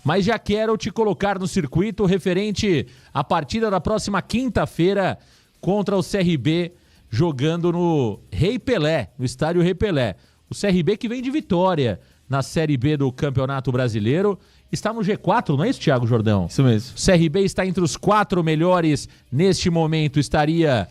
mas já quero te colocar no circuito referente à partida da próxima quinta-feira contra o CRB, jogando no Rei Pelé, no estádio Rei Pelé. O CRB que vem de vitória na Série B do Campeonato Brasileiro, está no G4, não é isso, Thiago Jordão? Isso mesmo. O CRB está entre os 4 melhores neste momento, estaria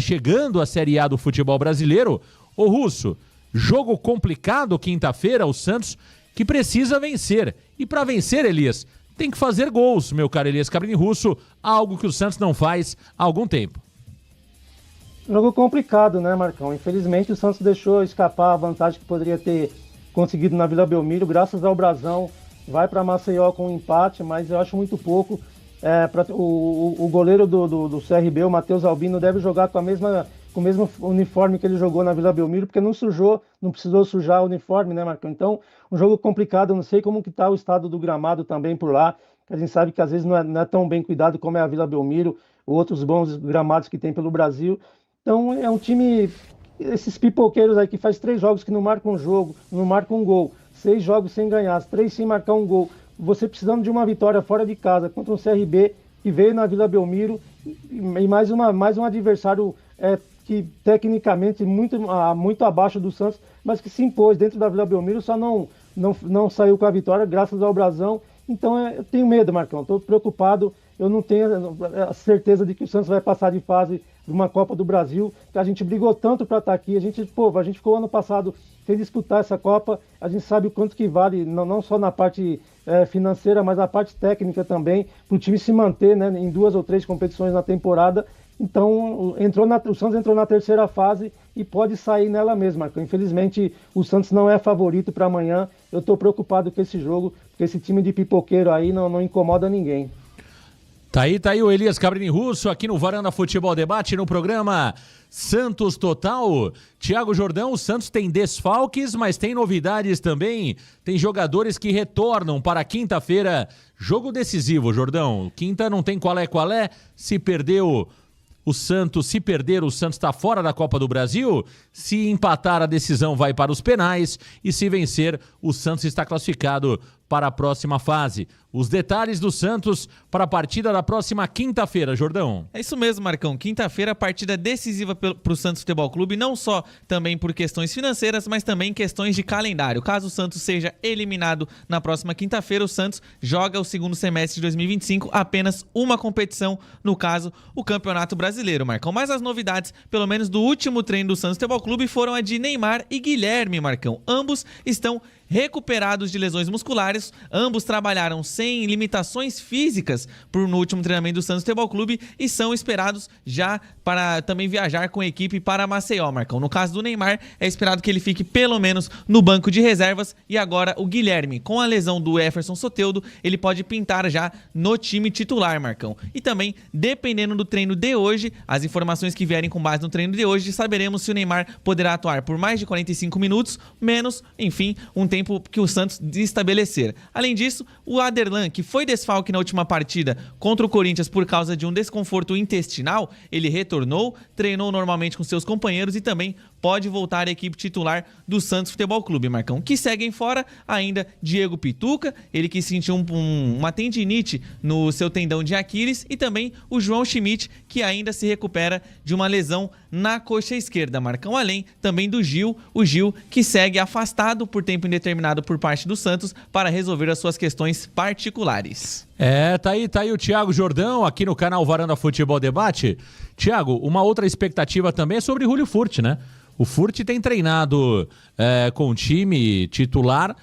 chegando à Série A do futebol brasileiro. Ô Russo, jogo complicado quinta-feira, o Santos que precisa vencer. E para vencer, Elias, tem que fazer gols, meu caro Elias Cabrini Russo, algo que o Santos não faz há algum tempo. Jogo complicado, né, Marcão? Infelizmente o Santos deixou escapar a vantagem que poderia ter conseguido na Vila Belmiro, graças ao Brasão. Vai para Maceió com um empate, mas eu acho muito pouco. O goleiro do CRB, o Matheus Albino, deve jogar com o mesmo uniforme que ele jogou na Vila Belmiro, porque não precisou sujar o uniforme, né, Marcão? Então, um jogo complicado. Eu não sei como que está o estado do gramado também por lá. A gente sabe que às vezes não é tão bem cuidado como é a Vila Belmiro, ou outros bons gramados que tem pelo Brasil. Então, é um time, esses pipoqueiros aí que faz 3 jogos que não marcam um jogo, não marcam um gol, 6 jogos sem ganhar, 3 sem marcar um gol. Você precisando de uma vitória fora de casa contra um CRB que veio na Vila Belmiro e mais um adversário que tecnicamente muito abaixo do Santos, mas que se impôs dentro da Vila Belmiro, só não saiu com a vitória graças ao Brasão. Então eu tenho medo, Marcão, estou preocupado. Eu não tenho a certeza de que o Santos vai passar de fase de uma Copa do Brasil, que a gente brigou tanto para estar aqui. A gente ficou ano passado sem disputar essa Copa. A gente sabe o quanto que vale, não só na parte financeira, mas na parte técnica também, para o time se manter, né, em 2 ou 3 competições na temporada. Então, o Santos entrou na terceira fase e pode sair nela mesma, Marcão. Infelizmente, o Santos não é favorito para amanhã. Eu estou preocupado com esse jogo, porque esse time de pipoqueiro aí não incomoda ninguém. Tá aí o Elias Cabrini Russo aqui no Varanda Futebol Debate, no programa Santos Total. Thiago Jordão, o Santos tem desfalques, mas tem novidades também. Tem jogadores que retornam para quinta-feira. Jogo decisivo, Jordão. Quinta não tem qual é. Se perder, o Santos está fora da Copa do Brasil. Se empatar, a decisão vai para os penais. E se vencer, o Santos está classificado para a próxima fase. Os detalhes do Santos para a partida da próxima quinta-feira, Jordão. É isso mesmo, Marcão. Quinta-feira, partida decisiva para o Santos Futebol Clube, não só também por questões financeiras, mas também questões de calendário. Caso o Santos seja eliminado na próxima quinta-feira, o Santos joga o segundo semestre de 2025 apenas uma competição, no caso, o Campeonato Brasileiro, Marcão. Mas as novidades, pelo menos do último treino do Santos Futebol Clube, foram a de Neymar e Guilherme, Marcão. Ambos estão recuperados de lesões musculares, ambos trabalharam sem limitações físicas no último treinamento do Santos Futebol Clube e são esperados já para também viajar com a equipe para Maceió, Marcão. No caso do Neymar, é esperado que ele fique pelo menos no banco de reservas, e agora o Guilherme, com a lesão do Jefferson Soteldo, ele pode pintar já no time titular, Marcão. E também, dependendo do treino de hoje, as informações que vierem com base no treino de hoje, saberemos se o Neymar poderá atuar por mais de 45 minutos, menos, enfim, um tempo que o Santos estabelecer. Além disso, o Aderlan, que foi desfalque na última partida contra o Corinthians por causa de um desconforto intestinal, ele retornou, treinou normalmente com seus companheiros e também pode voltar à equipe titular do Santos Futebol Clube, Marcão. Que seguem fora ainda Diego Pituca, ele que sentiu uma tendinite no seu tendão de Aquiles, e também o João Schmidt, que ainda se recupera de uma lesão na coxa esquerda, Marcão. Além também do Gil, o Gil que segue afastado por tempo indeterminado por parte do Santos para resolver as suas questões particulares. Tá aí o Thiago Jordão aqui no canal Varanda Futebol Debate. Thiago, uma outra expectativa também é sobre Julio Furth, né? O Furth tem treinado com o time titular.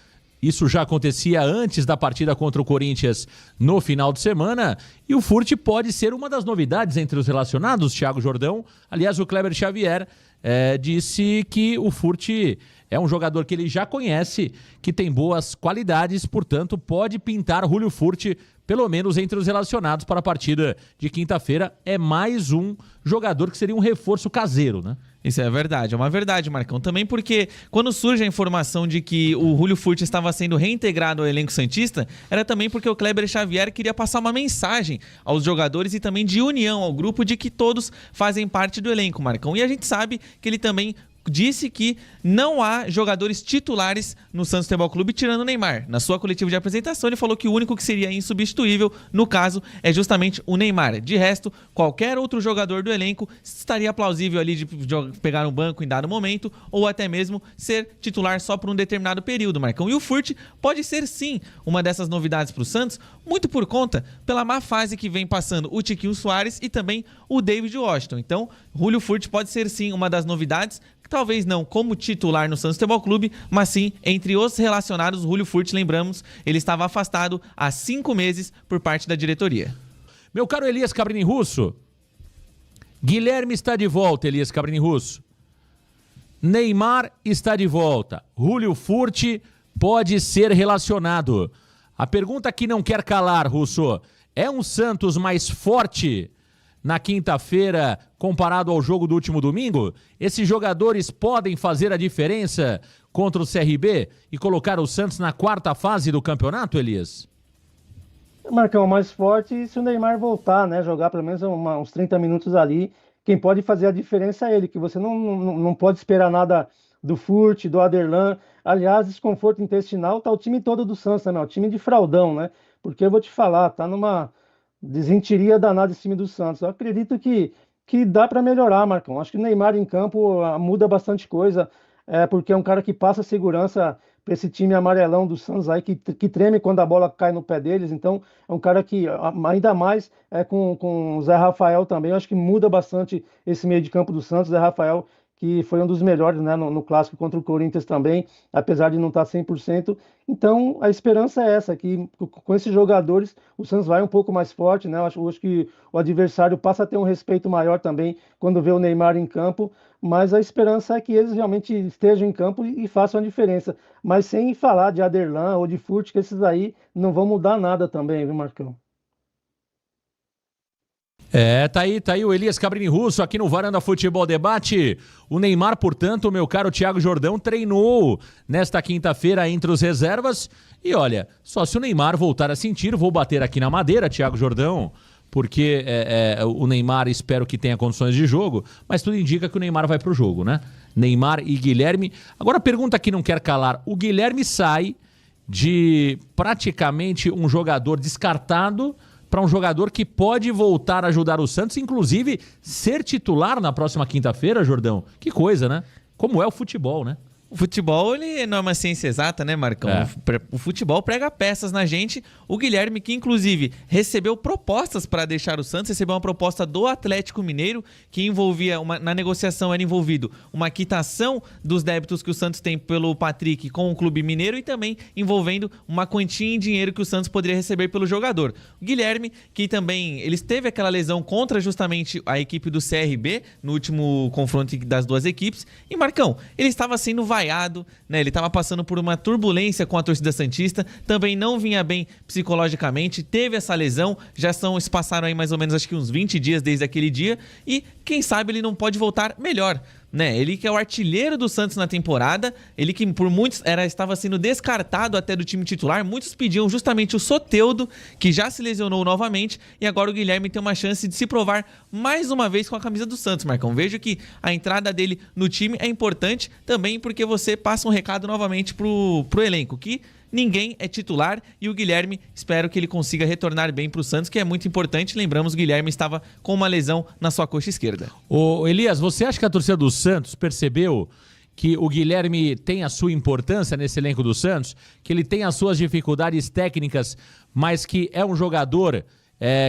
Isso já acontecia antes da partida contra o Corinthians no final de semana. E o Furth pode ser uma das novidades entre os relacionados, Thiago Jordão. Aliás, o Kleber Xavier disse que o Furth é um jogador que ele já conhece, que tem boas qualidades, portanto pode pintar Julio Furth, pelo menos entre os relacionados para a partida de quinta-feira. É mais um jogador que seria um reforço caseiro, né? Isso é verdade, é uma verdade, Marcão. Também porque quando surge a informação de que o Julio Furth estava sendo reintegrado ao elenco santista, era também porque o Kleber Xavier queria passar uma mensagem aos jogadores e também de união ao grupo, de que todos fazem parte do elenco, Marcão. E a gente sabe que ele também disse que não há jogadores titulares no Santos Futebol Clube tirando o Neymar. Na sua coletiva de apresentação, ele falou que o único que seria insubstituível, no caso, é justamente o Neymar. De resto, qualquer outro jogador do elenco estaria plausível ali de pegar um banco em dado momento ou até mesmo ser titular só por um determinado período, Marcão. E o Furt pode ser, sim, uma dessas novidades para o Santos, muito por conta pela má fase que vem passando o Tiquinho Soares e também o David Washington. Então, Julio Furt pode ser, sim, uma das novidades, talvez não como titular no Santos Futebol Clube, mas sim entre os relacionados. Julio Furt, lembramos, ele estava afastado há 5 meses por parte da diretoria. Meu caro Elias Cabrini Russo, Guilherme está de volta, Elias Cabrini Russo. Neymar está de volta. Julio Furt pode ser relacionado. A pergunta que não quer calar, Russo, é um Santos mais forte na quinta-feira comparado ao jogo do último domingo? Esses jogadores podem fazer a diferença contra o CRB e colocar o Santos na quarta fase do campeonato, Elias? Marcão, mais forte se o Neymar voltar, né? Jogar pelo menos uns 30 minutos ali. Quem pode fazer a diferença é ele, que você não pode esperar nada do Furt, do Aderlan. Aliás, desconforto intestinal tá o time todo do Santos, né? O time de fraldão, né? Porque eu vou te falar, tá numa desentiria danada esse time do Santos. Eu acredito que dá para melhorar, Marcão. Acho que o Neymar em campo muda bastante coisa, porque é um cara que passa segurança para esse time amarelão do Santos aí, que treme quando a bola cai no pé deles. Então, é um cara que, ainda mais com o Zé Rafael também, eu acho que muda bastante esse meio de campo do Santos. Zé Rafael, que foi um dos melhores, né, no clássico contra o Corinthians também, apesar de não estar 100%. Então, a esperança é essa, que com esses jogadores o Santos vai um pouco mais forte, né? Eu acho que o adversário passa a ter um respeito maior também quando vê o Neymar em campo, mas a esperança é que eles realmente estejam em campo e façam a diferença. Mas sem falar de Aderlan ou de Furt, que esses aí não vão mudar nada também, viu, Marcão? Tá aí o Elias Cabrini Russo aqui no Varanda Futebol Debate. O Neymar, portanto, meu caro Thiago Jordão, treinou nesta quinta-feira entre os reservas. E olha, só se o Neymar voltar a sentir, vou bater aqui na madeira, Thiago Jordão, porque o Neymar espero que tenha condições de jogo, mas tudo indica que o Neymar vai pro jogo, né? Neymar e Guilherme. Agora a pergunta que não quer calar, o Guilherme sai de praticamente um jogador descartado para um jogador que pode voltar a ajudar o Santos, inclusive ser titular na próxima quinta-feira, Jordão. Que coisa, né? Como é o futebol, né? O futebol, ele não é uma ciência exata, né, Marcão? O futebol prega peças na gente. O Guilherme, que inclusive recebeu propostas para deixar o Santos, recebeu uma proposta do Atlético Mineiro, que envolvia, na negociação era envolvido uma quitação dos débitos que o Santos tem pelo Patrick com o clube mineiro e também envolvendo uma quantia em dinheiro que o Santos poderia receber pelo jogador. O Guilherme, que também, ele teve aquela lesão contra justamente a equipe do CRB, no último confronto das duas equipes. E, Marcão, ele estava sendo vaiado, né? Ele estava passando por uma turbulência com a torcida santista, também não vinha bem psicologicamente, teve essa lesão, se passaram aí mais ou menos acho que uns 20 dias desde aquele dia, e quem sabe ele não pode voltar melhor, né? Ele que é o artilheiro do Santos na temporada, ele que por muitos estava sendo descartado até do time titular, muitos pediam justamente o Soteldo, que já se lesionou novamente, e agora o Guilherme tem uma chance de se provar mais uma vez com a camisa do Santos, Marcão. Vejo que a entrada dele no time é importante também porque você passa um recado novamente pro elenco, que ninguém é titular, e o Guilherme, espero que ele consiga retornar bem para o Santos, que é muito importante. Lembramos, o Guilherme estava com uma lesão na sua coxa esquerda. Ô Elias, você acha que a torcida do Santos percebeu que o Guilherme tem a sua importância nesse elenco do Santos, que ele tem as suas dificuldades técnicas, mas que é um jogador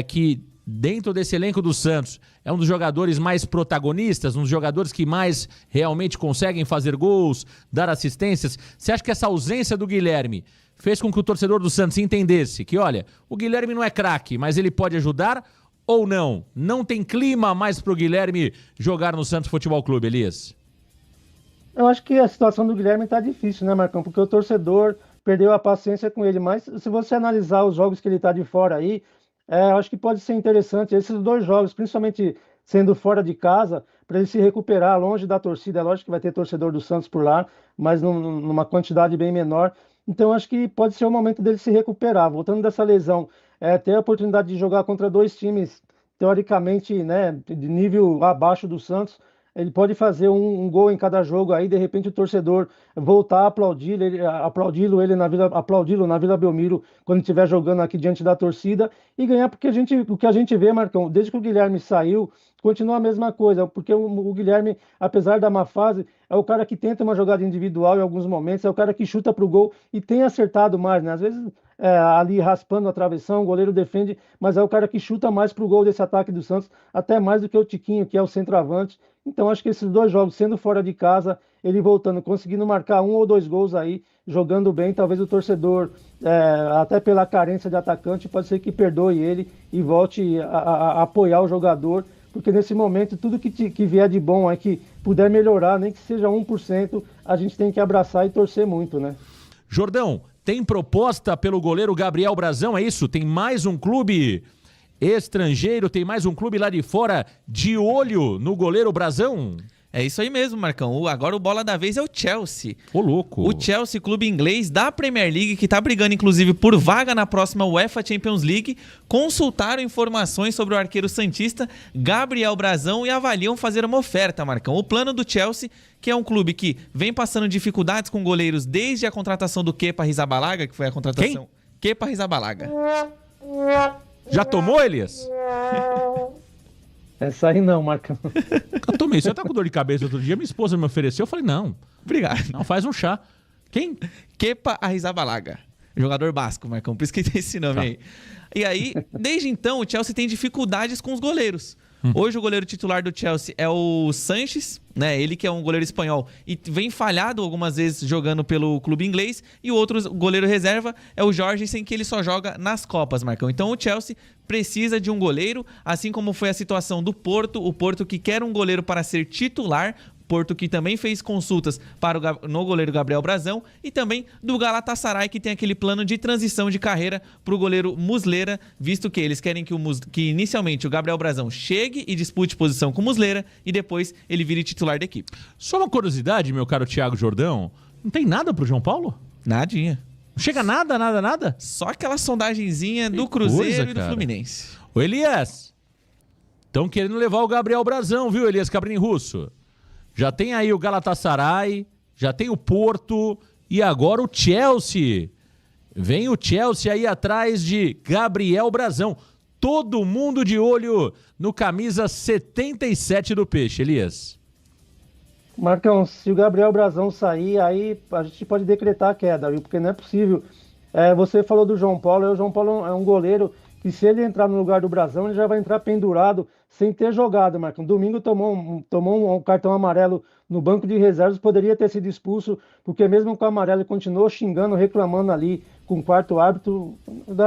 que dentro desse elenco do Santos é um dos jogadores mais protagonistas, um dos jogadores que mais realmente conseguem fazer gols, dar assistências? Você acha que essa ausência do Guilherme fez com que o torcedor do Santos entendesse que, olha, o Guilherme não é craque, mas ele pode ajudar, ou não? Não tem clima mais pro Guilherme jogar no Santos Futebol Clube, Elias? Eu acho que a situação do Guilherme tá difícil, né, Marcão? Porque o torcedor perdeu a paciência com ele, mas se você analisar os jogos que ele tá de fora aí, eu acho que pode ser interessante esses 2 jogos, principalmente sendo fora de casa, para ele se recuperar longe da torcida. É lógico que vai ter torcedor do Santos por lá, mas numa quantidade bem menor. Então acho que pode ser o momento dele se recuperar. Voltando dessa lesão, ter a oportunidade de jogar contra 2 times, teoricamente, né, de nível abaixo do Santos, ele pode fazer um gol em cada jogo aí, de repente o torcedor voltar a aplaudi-lo na Vila Belmiro quando estiver jogando aqui diante da torcida e ganhar, porque o que a gente vê, Marcão, desde que o Guilherme saiu, continua a mesma coisa, porque o Guilherme, apesar da má fase, é o cara que tenta uma jogada individual em alguns momentos, é o cara que chuta pro gol e tem acertado mais, né? Às vezes ali raspando a travessão, o goleiro defende, mas é o cara que chuta mais pro gol desse ataque do Santos, até mais do que o Tiquinho, que é o centroavante. Então acho que esses 2 jogos, sendo fora de casa, ele voltando, conseguindo marcar 1 ou 2 gols aí, jogando bem, talvez o torcedor, até pela carência de atacante, pode ser que perdoe ele e volte a apoiar o jogador, porque nesse momento tudo que vier de bom, que puder melhorar, nem que seja 1%, a gente tem que abraçar e torcer muito, né? Jordão, tem proposta pelo goleiro Gabriel Brazão, é isso? Tem mais um clube estrangeiro, tem mais um clube lá de fora de olho no goleiro Brazão? É isso aí mesmo, Marcão. Agora o bola da vez é o Chelsea. Ô, louco. O Chelsea, clube inglês da Premier League, que tá brigando inclusive por vaga na próxima UEFA Champions League, consultaram informações sobre o arqueiro santista Gabriel Brazão e avaliam fazer uma oferta, Marcão. O plano do Chelsea, que é um clube que vem passando dificuldades com goleiros desde a contratação do Kepa Arrizabalaga, que foi a contratação... Quem? Kepa Arrizabalaga. Já tomou, Elias? Essa aí não, Marcão. Eu tomei. Você tá com dor de cabeça outro dia, minha esposa me ofereceu, eu falei, não. Obrigado. Não, faz um chá. Quem? Kepa Arrizabalaga. Jogador basco, Marcão. Por isso que tem esse nome aí. E aí, desde então, o Chelsea tem dificuldades com os goleiros. Hoje o goleiro titular do Chelsea é o Sanches, né? Ele que é um goleiro espanhol e vem falhado algumas vezes jogando pelo clube inglês. E o outro goleiro reserva é o Jorgensen, que ele só joga nas Copas, Marcão. Então o Chelsea precisa de um goleiro, assim como foi a situação do Porto. O Porto que quer um goleiro para ser titular. Porto que também fez consultas no goleiro Gabriel Brazão e também do Galatasaray, que tem aquele plano de transição de carreira para o goleiro Muslera, visto que eles querem que inicialmente o Gabriel Brazão chegue e dispute posição com o Muslera e depois ele vire titular da equipe. Só uma curiosidade, meu caro Thiago Jordão, não tem nada pro João Paulo? Nadinha. Não chega nada? Só aquela sondagenzinha do Cruzeiro e do Fluminense. Ô Elias, estão querendo levar o Gabriel Brazão, viu, Elias Cabrini Russo? Já tem aí o Galatasaray, já tem o Porto e agora o Chelsea. Vem o Chelsea aí atrás de Gabriel Brazão. Todo mundo de olho no camisa 77 do Peixe, Elias. Marcão, se o Gabriel Brazão sair, aí a gente pode decretar a queda, viu? Porque não é possível. Você falou do João Paulo, o João Paulo é um goleiro que se ele entrar no lugar do Brazão, ele já vai entrar pendurado sem ter jogado, Marcão. Domingo tomou um cartão amarelo no banco de reservas, poderia ter sido expulso, porque mesmo com o amarelo ele continuou xingando, reclamando ali com o quarto árbitro.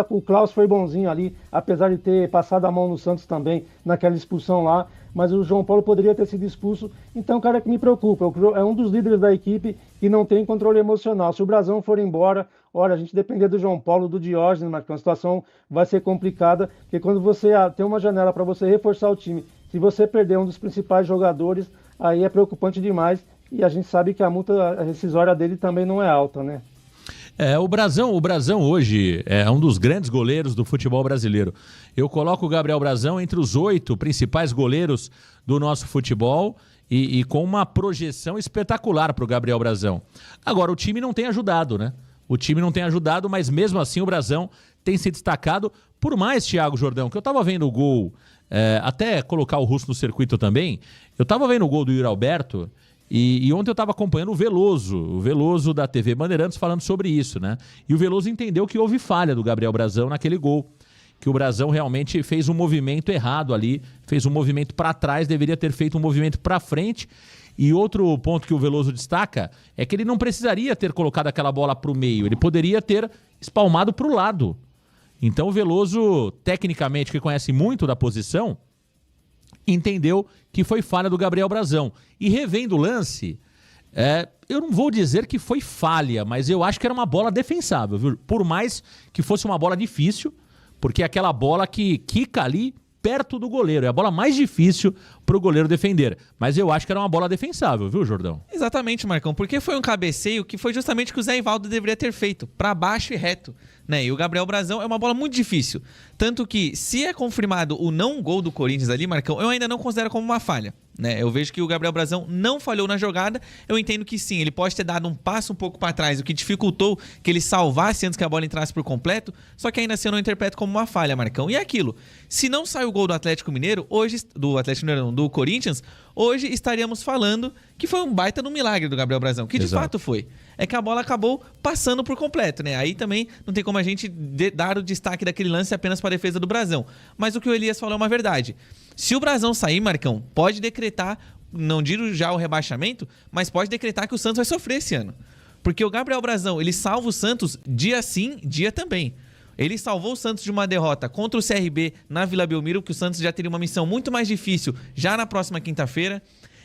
O Klaus foi bonzinho ali, apesar de ter passado a mão no Santos também naquela expulsão lá, mas o João Paulo poderia ter sido expulso. Então, cara, que me preocupa, é um dos líderes da equipe que não tem controle emocional. Se o Brazão for embora, olha, a gente depender do João Paulo, do Diógenes, Marcão, a situação vai ser complicada, porque quando você tem uma janela para você reforçar o time, se você perder um dos principais jogadores, aí é preocupante demais, e a gente sabe que a multa rescisória dele também não é alta, né? O Brazão hoje é um dos grandes goleiros do futebol brasileiro. Eu coloco o Gabriel Brazão entre os 8 principais goleiros do nosso futebol e com uma projeção espetacular para o Gabriel Brazão. Agora, o time não tem ajudado, né? O time não tem ajudado, mas mesmo assim o Brazão tem se destacado. Por mais, Thiago Jordão, que eu tava vendo o gol, até colocar o Russo no circuito também, eu tava vendo o gol do Yuri Alberto e ontem eu tava acompanhando o Veloso da TV Bandeirantes falando sobre isso, né? E o Veloso entendeu que houve falha do Gabriel Brazão naquele gol, que o Brazão realmente fez um movimento errado ali, fez um movimento para trás, deveria ter feito um movimento para frente. E outro ponto que o Veloso destaca é que ele não precisaria ter colocado aquela bola para o meio, ele poderia ter espalmado para o lado. Então o Veloso, tecnicamente, que conhece muito da posição, entendeu que foi falha do Gabriel Brazão. E revendo o lance, eu não vou dizer que foi falha, mas eu acho que era uma bola defensável, viu? Por mais que fosse uma bola difícil, porque é aquela bola que quica ali perto do goleiro. É a bola mais difícil para o goleiro defender. Mas eu acho que era uma bola defensável, viu, Jordão? Exatamente, Marcão. Porque foi um cabeceio que foi justamente o que o Zé Ivaldo deveria ter feito. Para baixo e reto. Né? E o Gabriel Brazão é uma bola muito difícil. Tanto que, se é confirmado o não gol do Corinthians ali, Marcão, eu ainda não considero como uma falha. né? Eu vejo que o Gabriel Brazão não falhou na jogada. Eu entendo que sim, ele pode ter dado um passo um pouco para trás, o que dificultou que ele salvasse antes que a bola entrasse por completo, só que ainda assim eu não interpreto como uma falha, Marcão. E é aquilo, se não sai o gol do Atlético Mineiro, hoje, do Atlético Mineiro não, do Corinthians, hoje estaríamos falando que foi um baita no milagre do Gabriel Brazão, que de fato foi. É que a bola acabou passando por completo, né? Aí também não tem como a gente dar o destaque daquele lance apenas para a defesa do Brazão. Mas o que o Elias falou é uma verdade. Se o Brazão sair, Marcão, pode decretar, não digo já o rebaixamento, mas pode decretar que o Santos vai sofrer esse ano. Porque o Gabriel Brazão, ele salva o Santos dia sim, dia também. Ele salvou o Santos de uma derrota contra o CRB na Vila Belmiro, que o Santos já teria uma missão muito mais difícil já na próxima quinta-feira.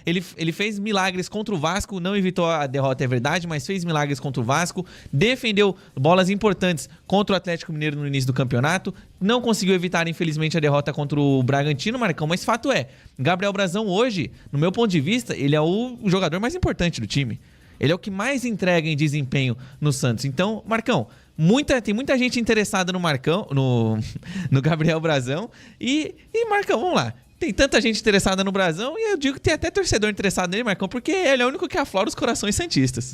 Ele fez milagres contra o Vasco, não evitou a derrota, é verdade, mas fez milagres contra o Vasco, defendeu bolas importantes contra o Atlético Mineiro no início do campeonato, não conseguiu evitar, infelizmente, a derrota contra o Bragantino, Marcão, mas fato é, Gabriel Brazão hoje, no meu ponto de vista, ele é o jogador mais importante do time. Ele é o que mais entrega em desempenho no Santos. Então, Marcão, tem muita gente interessada no Marcão, no Gabriel Brazão. E Marcão, vamos lá. Tem tanta gente interessada no Brazão e eu digo que tem até torcedor interessado nele, Marcão, porque ele é o único que aflora os corações santistas.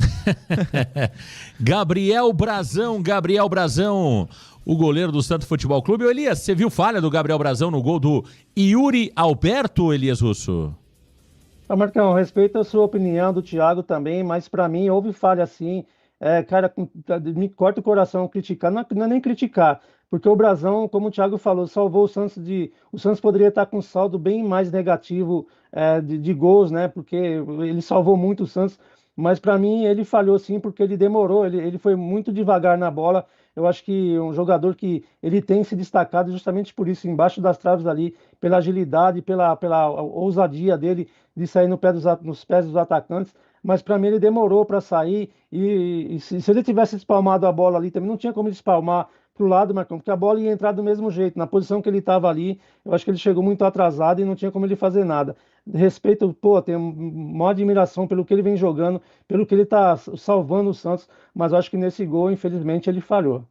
Gabriel Brazão, o goleiro do Santos Futebol Clube. Ô, Elias, você viu falha do Gabriel Brazão no gol do Yuri Alberto, Elias Russo? Marcão, respeito a sua opinião do Thiago também, mas para mim houve falha sim. Cara, me corta o coração criticar, não é nem criticar, porque o Brazão, como o Thiago falou, salvou o Santos o Santos poderia estar com um saldo bem mais negativo de gols, né? Porque ele salvou muito o Santos, mas para mim ele falhou sim, porque ele demorou, ele foi muito devagar na bola. Eu acho que um jogador que ele tem se destacado justamente por isso, embaixo das traves ali, pela agilidade, pela ousadia dele de sair nos pés dos atacantes. Mas para mim ele demorou para sair e se ele tivesse espalmado a bola ali também não tinha como ele espalmar para o lado, Marcão, porque a bola ia entrar do mesmo jeito, na posição que ele estava ali. Eu acho que ele chegou muito atrasado e não tinha como ele fazer nada. Respeito, tenho maior admiração pelo que ele vem jogando, pelo que ele está salvando o Santos, mas eu acho que nesse gol, infelizmente, ele falhou.